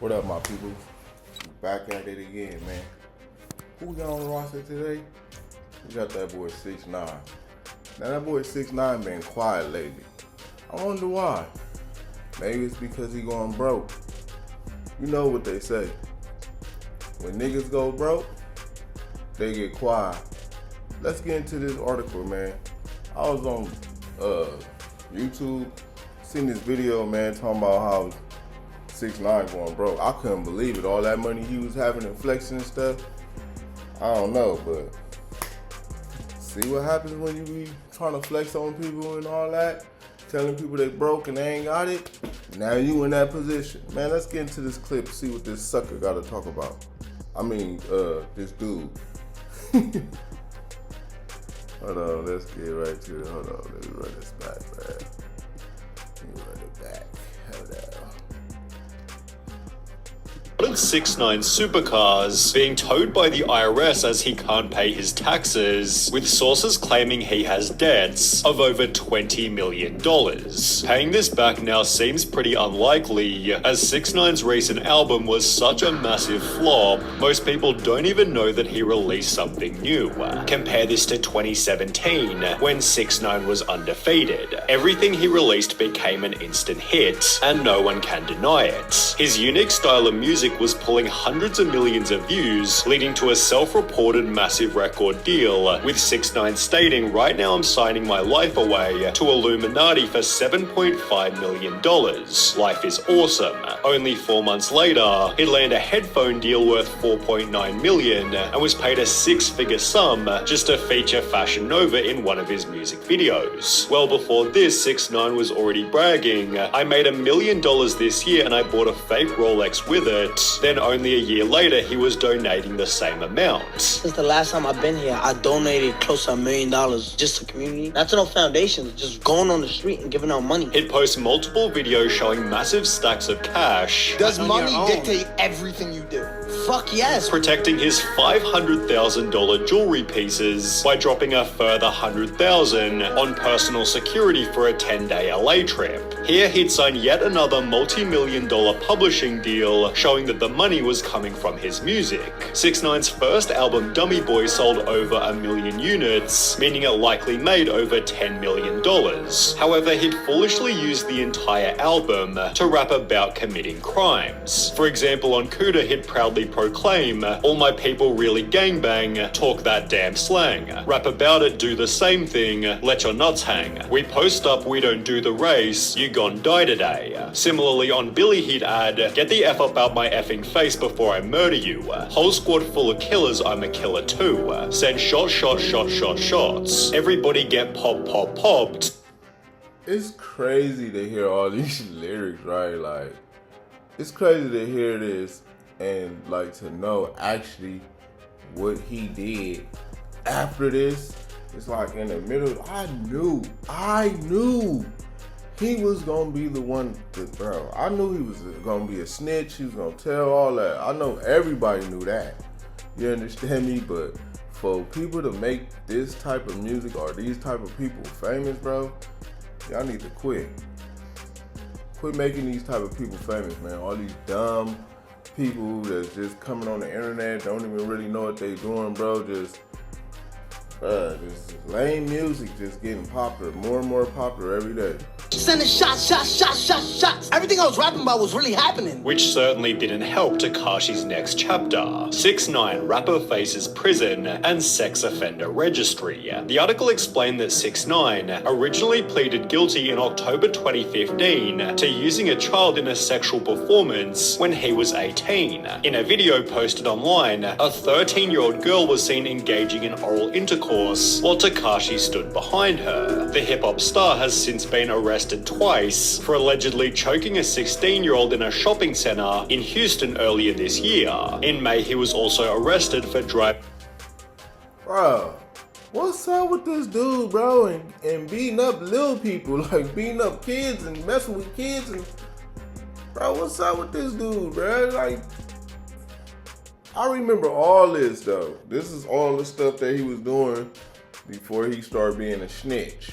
What up, my people? Back at it again, man. Who we got on the roster today? We got that boy 6ix9ine. Now that boy 6ix9ine been quiet lately. I wonder why. Maybe it's because he going broke. You know what they say. When niggas go broke, they get quiet. Let's get into this article, man. I was on YouTube, seen this video, man, talking about how 6ix9ine going broke. I couldn't believe it. All that money he was having and flexing and stuff. I don't know, but see what happens when you be trying to flex on people and all that, telling people they broke and they ain't got it. Now you in that position. Man, let's get into this clip, see what this sucker got to talk about. I mean, this dude. Hold on, let's get right to it. Hold on, let me run this back, man. Let me run it back. Hold on. 6ix9ine supercars being towed by the IRS as he can't pay his taxes, with sources claiming he has debts of over $20 million. Paying this back now seems pretty unlikely, as 6ix9ine's recent album was such a massive flop, most people don't even know that he released something new. Compare this to 2017, when 6ix9ine was undefeated. Everything he released became an instant hit, and no one can deny it. His unique style of music was pulling hundreds of millions of views, leading to a self-reported massive record deal, with 6ix9ine stating, "Right now I'm signing my life away to Illuminati for $7.5 million. Life is awesome." Only 4 months later, he'd land a headphone deal worth $4.9 million and was paid a six-figure sum just to feature Fashion Nova in one of his music videos. Well, before this, 6ix9ine was already bragging, "I made $1 million this year and I bought a fake Rolex with it." Then only a year later, he was donating the same amount. Since the last time I've been here, I donated close to $1 million just to community. That's no foundations, just going on the street and giving out money. He'd post multiple videos showing massive stacks of cash. Does money dictate everything you do? Fuck yes. Protecting his $500,000 jewelry pieces by dropping a further $100,000 on personal security for a 10-day LA trip. Here he'd sign yet another multi-million-dollar publishing deal, showing that the money was coming from his music. 6ix9ine's first album, Dummy Boy, sold over 1 million units, meaning it likely made over $10 million. However, he'd foolishly used the entire album to rap about committing crimes. For example, on Cuda, he'd proudly proclaim, "All my people really gangbang, talk that damn slang. Rap about it, do the same thing, let your nuts hang. We post up, we don't do the race, you gon' die today." Similarly, on Billy, he'd add, "Get the F up out my effing face before I murder you. Whole squad full of killers, I'm a killer too. Send shots. Everybody get popped." It's crazy to hear all these lyrics, right? Like, it's crazy to hear this and like to know actually what he did after this. It's like in the middle, I knew he was gonna be the one to, bro. I knew he was gonna be a snitch, he was gonna tell all that. I know everybody knew that. You understand me? But for people to make this type of music or these type of people famous, bro, y'all need to quit. Quit making these type of people famous, man. All these dumb people that's just coming on the internet, don't even really know what they doing, bro. Just lame music, just getting popular, more and more popular every day. Sending shots. Everything I was rapping about was really happening. Which certainly didn't help Tekashi's next chapter. 6ix9ine, rapper faces prison and sex offender registry. The article explained that 6ix9ine originally pleaded guilty in October 2015 to using a child in a sexual performance when he was 18. In a video posted online, a 13-year-old girl was seen engaging in oral intercourse while Tekashi stood behind her. The hip-hop star has since been arrested twice for allegedly choking a 16-year-old in a shopping center in Houston earlier this year. In May, he was also arrested for driving. Bro, what's up with this dude, bro? And beating up little people, like beating up kids and messing with kids. And bro, what's up with this dude, bro? Like, I remember all this though. This is all the stuff that he was doing before he started being a snitch.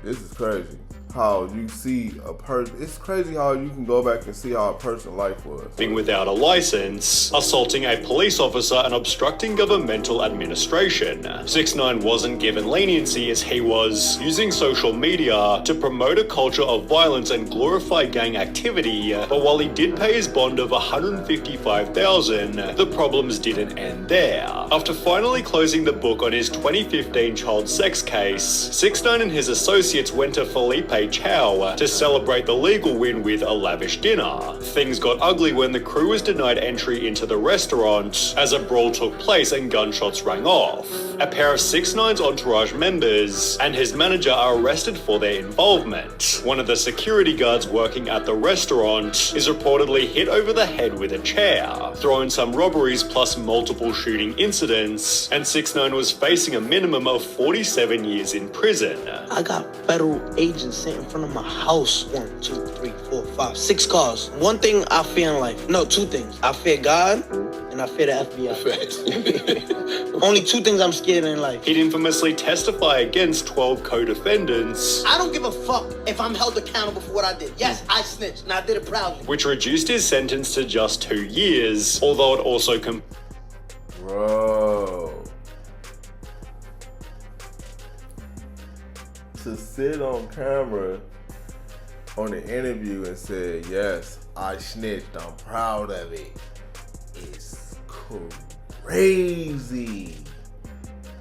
This is crazy. how you see a person. It's crazy how you can go back and see how a person's life was. Being without a license, assaulting a police officer, and obstructing governmental administration. 6ix9ine wasn't given leniency as he was using social media to promote a culture of violence and glorify gang activity, but while he did pay his bond of $155,000, the problems didn't end there. After finally closing the book on his 2015 child sex case, 6ix9ine and his associates went to Felipe Chow to celebrate the legal win with a lavish dinner. Things got ugly when the crew was denied entry into the restaurant as a brawl took place and gunshots rang off. A pair of 6ix9ine's entourage members and his manager are arrested for their involvement. One of the security guards working at the restaurant is reportedly hit over the head with a chair. Throw in some robberies plus multiple shooting incidents, and 6ix9ine was facing a minimum of 47 years in prison. I got federal agents sitting in front of my house. 1, 2, 3, 4, 5, 6 cars. One thing I fear in life. No, 2 things. I fear God and I fear the FBI. Only 2 things I'm scared in life. He'd infamously testify against 12 co-defendants, I don't give a fuck if I'm held accountable for what I did. Yes, I snitched and I did it proudly. which reduced his sentence to just 2 years, although it also Bro. To sit on camera on the interview and say, yes, I snitched, I'm proud of it, it's crazy.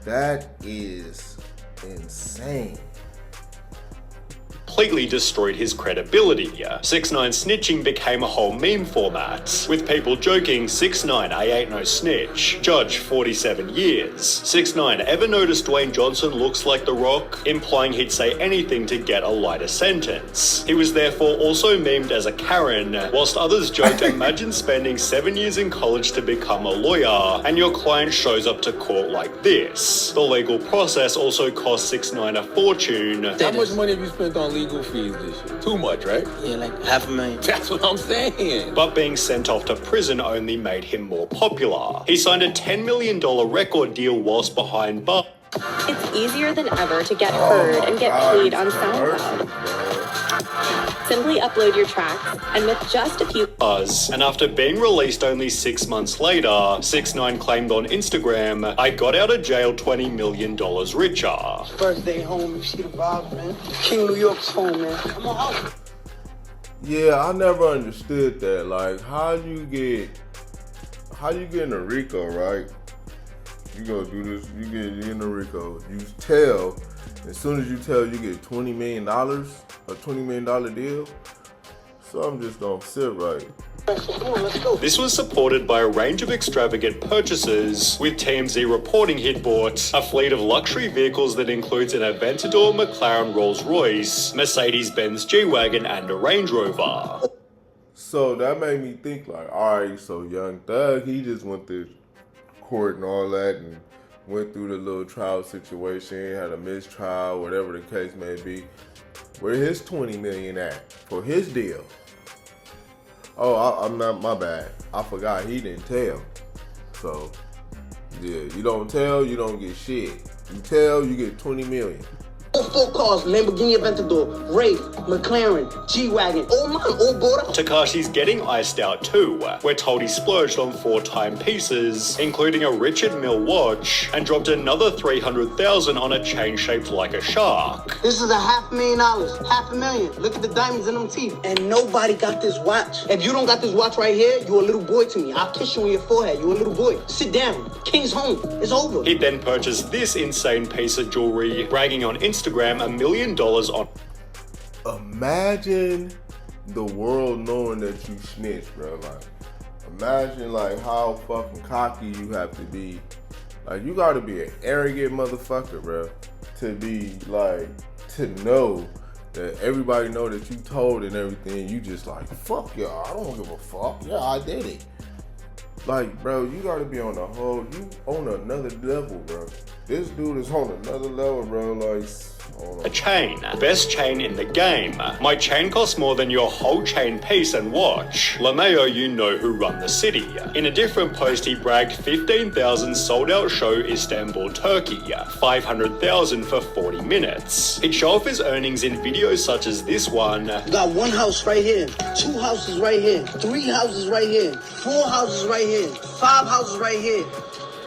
That is insane. completely destroyed his credibility. 6ix9ine snitching became a whole meme format, with people joking, 6ix9ine, I ain't no snitch. Judge, 47 years. 6ix9ine, ever noticed Dwayne Johnson looks like The Rock? Implying he'd say anything to get a lighter sentence. He was therefore also memed as a Karen, whilst others joked, imagine spending 7 years in college to become a lawyer, and your client shows up to court like this. The legal process also cost 6ix9ine a fortune. How much money have you spent on legal fees this year? Too much, right? Yeah, like $500,000. That's what I'm saying. But being sent off to prison only made him more popular. He signed a $10 million record deal whilst behind bars. It's easier than ever to get heard and get paid on SoundCloud. Simply upload your tracks, and with just a few And after being released only 6 months later, 6ix9ine claimed on Instagram, I got out of jail $20 million richer. First day home, you see the vibes, man. King New York's home, man. Come on out. Yeah, I never understood that. Like, how you get in a RICO, right? You go do this, you get in a RICO. You tell, as soon as you tell, you get $20 million, a $20 million deal. Something just don't sit right. Come on, let's go. This was supported by a range of extravagant purchases, with TMZ reporting he'd bought a fleet of luxury vehicles that includes an Aventador McLaren Rolls-Royce, Mercedes-Benz G-Wagon, and a Range Rover. So that made me think like, all right, so Young Thug, he just went to court and all that and went through the little trial situation, had a mistrial, whatever the case may be. Where his $20 million at for his deal? Oh, I'm not, my bad. I forgot he didn't tell. So, yeah, you don't tell, you don't get shit. You tell, you get $20 million. All 4 cars, Lamborghini Aventador, Wraith, McLaren, G-Wagon, all mine, all bought up. Tekashi's getting iced out too. We're told he splurged on 4 timepieces, including a Richard Mille watch, and dropped another $300,000 on a chain shaped like a shark. This is $500,000, $500,000. Look at the diamonds in them teeth. And nobody got this watch. If you don't got this watch right here, you a little boy to me. I'll kiss you on your forehead. You a little boy. Sit down. King's home. It's over. He then purchased this insane piece of jewelry, bragging on Instagram $1 million on. Imagine the world knowing that you snitched, bro. Like, imagine like how fucking cocky you have to be. Like, you gotta be an arrogant motherfucker, bro, to be like, to know that everybody know that you told and everything. You just like, fuck y'all, I don't give a fuck. Yeah, I did it. Like, bro, you gotta be on you on another level, bro. This dude is on another level, bro. Like, a chain. Best chain in the game. My chain costs more than your whole chain piece and watch. LeMayo, you know who run the city. In a different post, he bragged 15,000 sold out show Istanbul, Turkey. 500,000 for 40 minutes. He'd show off his earnings in videos such as this one. You got 1 house right here, 2 houses right here, 3 houses right here, 4 houses right here, 5 houses right here.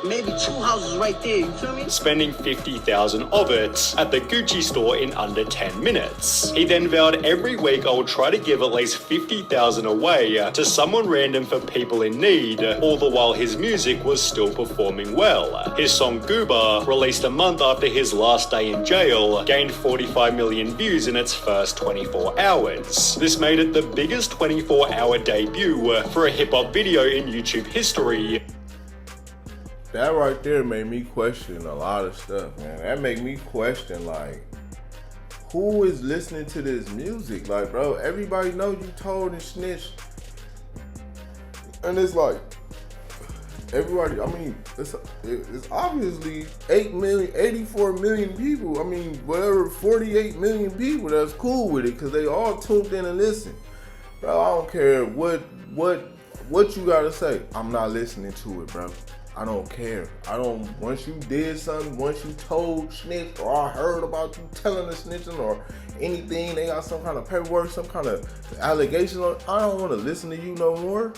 Maybe 2 houses right there, you feel me? Spending 50,000 of it at the Gucci store in under 10 minutes. He then vowed every week I would try to give at least 50,000 away to someone random for people in need, all the while his music was still performing well. His song Gooba, released a month after his last day in jail, gained 45 million views in its first 24 hours. This made it the biggest 24-hour debut for a hip-hop video in YouTube history. That right there made me question a lot of stuff, man. That made me question, like, who is listening to this music? Like, bro, everybody know you told and snitched. And it's like, everybody, I mean, it's obviously 84 million people. I mean, whatever, 48 million people that's cool with it because they all tuned in and listen. Bro, I don't care what you gotta say. I'm not listening to it, bro. I don't care. Once you did something, once you told snitch, or I heard about you telling the snitching or anything, they got some kind of paperwork, some kind of allegation, I don't want to listen to you no more.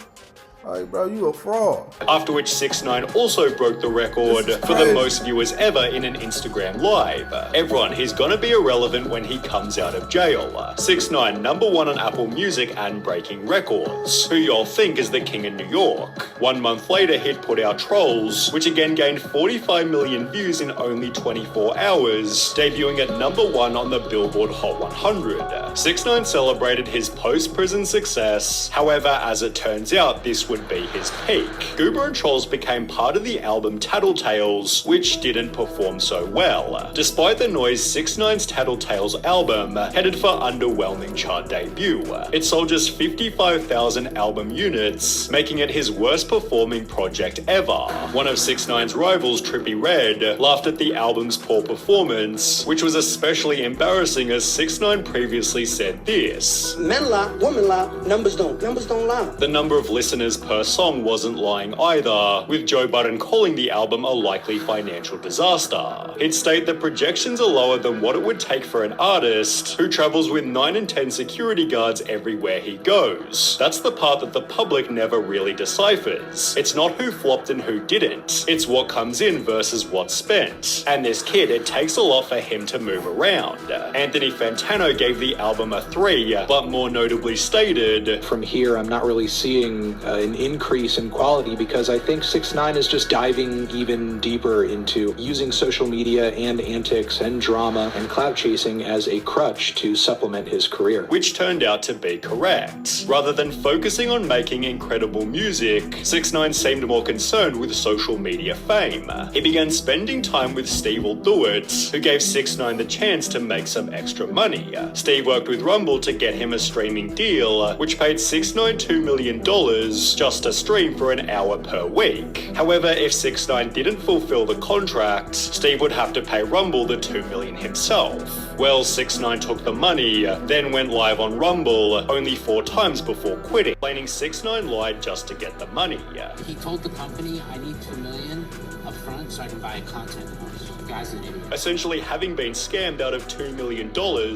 Like, bro, you a fraud. After which 6ix9ine also broke the record for the most viewers ever in an Instagram live. Everyone, he's gonna be irrelevant when he comes out of jail. 6ix9ine, #1 on Apple Music and breaking records. Who y'all think is the king in New York? 1 month later, he'd put out Trolls, which again gained 45 million views in only 24 hours, debuting at #1 on the Billboard Hot 100. 6ix9ine celebrated his post-prison success. However, as it turns out, this would be his peak. Gooba and Trolls became part of the album Tattletales, which didn't perform so well. Despite the noise, 6ix9ine's Tattletales album headed for underwhelming chart debut. It sold just 55,000 album units, making it his worst performing project ever. One of 6ix9ine's rivals, Trippie Redd, laughed at the album's poor performance, which was especially embarrassing as 6ix9ine previously said this. Men lie, women lie, numbers don't lie. The number of listeners per song wasn't lying either, with Joe Budden calling the album a likely financial disaster. He'd state that projections are lower than what it would take for an artist who travels with 9 and 10 security guards everywhere he goes. That's the part that the public never really deciphers. It's not who flopped and who didn't. It's what comes in versus what's spent. And this kid, it takes a lot for him to move around. Anthony Fantano gave the album a 3, but more notably stated, "From here, I'm not really seeing an increase in quality because I think 6ix9ine is just diving even deeper into using social media and antics and drama and clout chasing as a crutch to supplement his career." Which turned out to be correct. Rather than focusing on making incredible music, 6ix9ine seemed more concerned with social media fame. He began spending time with Steve Will Do It, who gave 6ix9ine the chance to make some extra money. Steve worked with Rumble to get him a streaming deal, which paid 6ix9ine $2 million just to stream for an hour per week. However, if 6ix9ine didn't fulfill the contract, Steve would have to pay Rumble the $2 million himself. Well, 6ix9ine took the money, then went live on Rumble only 4 times before quitting, claiming 6ix9ine lied just to get the money. He told the company, I need $2 million up front so I can buy a content house. The guy's an idiot. Essentially, having been scammed out of $2 million,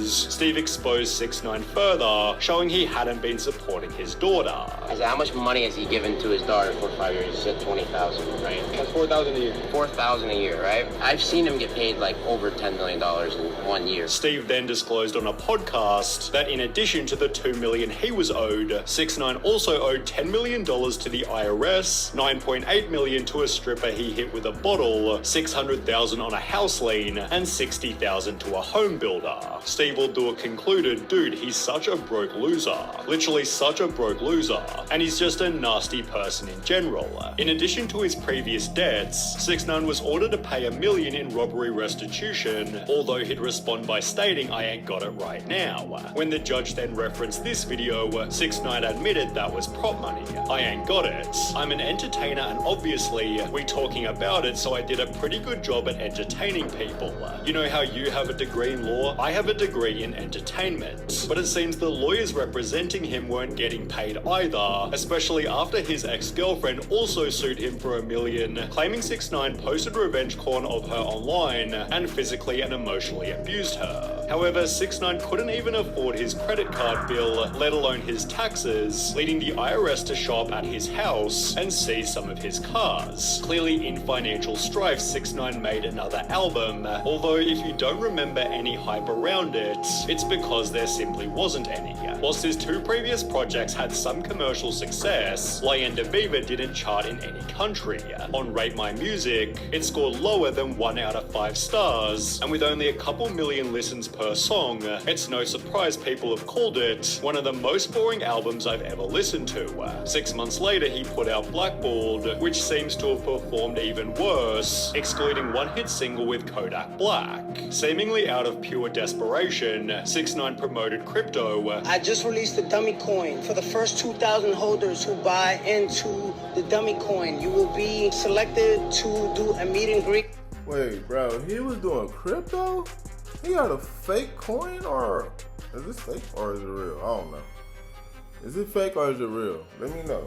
Steve exposed 6ix9ine further, showing he hadn't been supporting his daughter. I said, how much money has he given to his daughter for 5 years? He said 20,000, right? That's $4,000 a year. 4,000 a year, right? I've seen him get paid like over $10 million in 1 year. Steve then disclosed on a podcast that in addition to the $2 million he was owed, 6ix9ine also owed $10 million to the IRS, $9.8 million to a stripper he hit with a bottle, $600,000 on a house lien, and $60,000 to a home builder. Steve Will Do It concluded, dude, he's such a broke loser. Literally such a broke loser. And he's just a nasty person in general. In addition to his previous debts, 6ix9ine was ordered to pay $1 million in robbery restitution, although he'd respond by stating I ain't got it right now. When the judge then referenced this video, 6ix9ine admitted that was prop money. I ain't got it. I'm an entertainer and obviously we talking about it, so I did a pretty good job at entertaining people. You know how you have a degree in law? I have a degree in entertainment. But it seems the lawyers representing him weren't getting paid either, especially after his ex-girlfriend also sued him for $1 million, claiming 6ix9ine posted revenge porn of her online and physically and emotionally abused her. However, 6ix9ine couldn't even afford his credit card bill, let alone his taxes, leading the IRS to show up at his house and seize some of his cars. Clearly in financial strife, 6ix9ine made another album, although if you don't remember any hype around it, it's because there simply wasn't any. Whilst his two previous projects had some commercial success, Leyenda Viva didn't chart in any country. On Rate My Music, it scored lower than 1 out of 5 stars, and with only a couple million listens per song, it's no surprise people have called it one of the most boring albums I've ever listened to. 6 months later, he put out Blackballed, which seems to have performed even worse, excluding one hit single with Kodak Black. Seemingly out of pure desperation, 6ix9ine promoted crypto. I just released the dummy coin. For the first 2,000 holders who buy into the dummy coin, you will be selected to do a meet and greet. Wait, bro, he was doing crypto? He got a fake coin, or is this fake or is it real? I don't know. Is it fake or is it real? Let me know.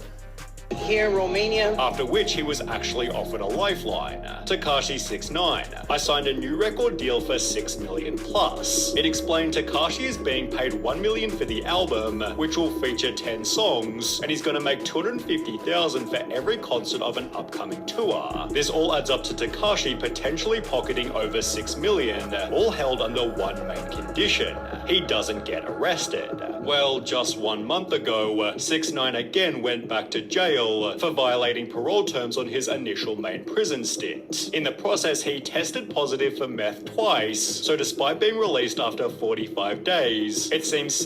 Here in Romania. After which he was actually offered a lifeline. Tekashi 6ix9ine. I signed a new record deal for $6 million plus. It explained Tekashi is being paid $1 million for the album, which will feature 10 songs, and he's gonna make $250,000 for every concert of an upcoming tour. This all adds up to Tekashi potentially pocketing over $6 million, all held under one main condition: he doesn't get arrested. Well, just 1 month ago, 6ix9ine again went back to jail for violating parole terms on his initial main prison stint. In the process, he tested positive for meth twice, so despite being released after 45 days, it seems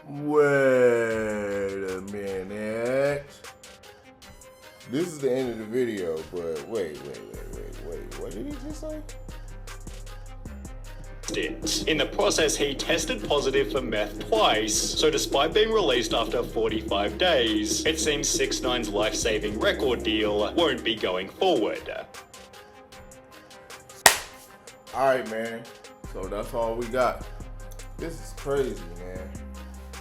Wait a minute. This is the end of the video, but wait. What did he just say? In the process, he tested positive for meth twice, so despite being released after 45 days, it seems 6ix9ine's life-saving record deal won't be going forward. Alright, man. So that's all we got. This is crazy, man.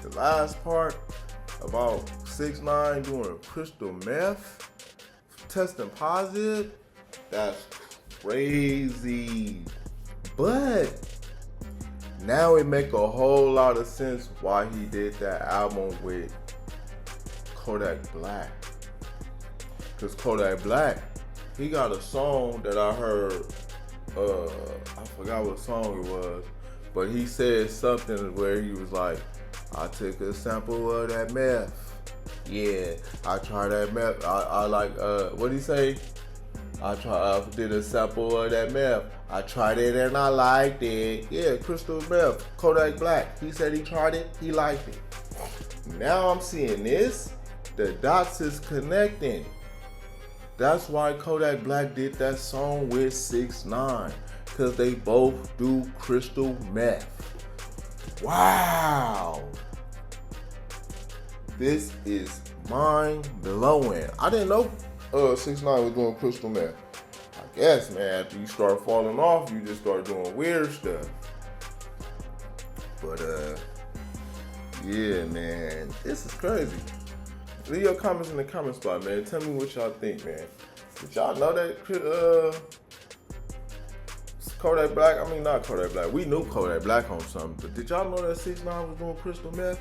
The last part about 6ix9ine doing crystal meth, testing positive, that's crazy. But now it make a whole lot of sense why he did that album with Kodak Black. Cause Kodak Black, he got a song that I heard, I forgot what song it was, but he said something where he was like, I took a sample of that meth. Yeah, I tried that meth. I like, what'd he say? I did a sample of that meth. I tried it and I liked it. Yeah, crystal meth. Kodak Black. He said he tried it, he liked it. Now I'm seeing this. The dots is connecting. That's why Kodak Black did that song with 6ix9ine. Because they both do crystal meth. Wow. This is mind blowing. I didn't know 6ix9ine was doing crystal meth. I guess, man, after you start falling off, you just start doing weird stuff. But yeah, man, this is crazy. Leave your comments in the comment spot, man. Tell me what y'all think, man. Did y'all know that Kodak Black? I mean, not Kodak Black. We knew Kodak Black on something, but did y'all know that 6ix9ine was doing crystal meth?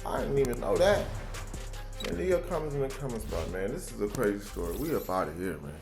I didn't even know that. Man, leave your comments in the comment spot, man. This is a crazy story. We up out of here, man.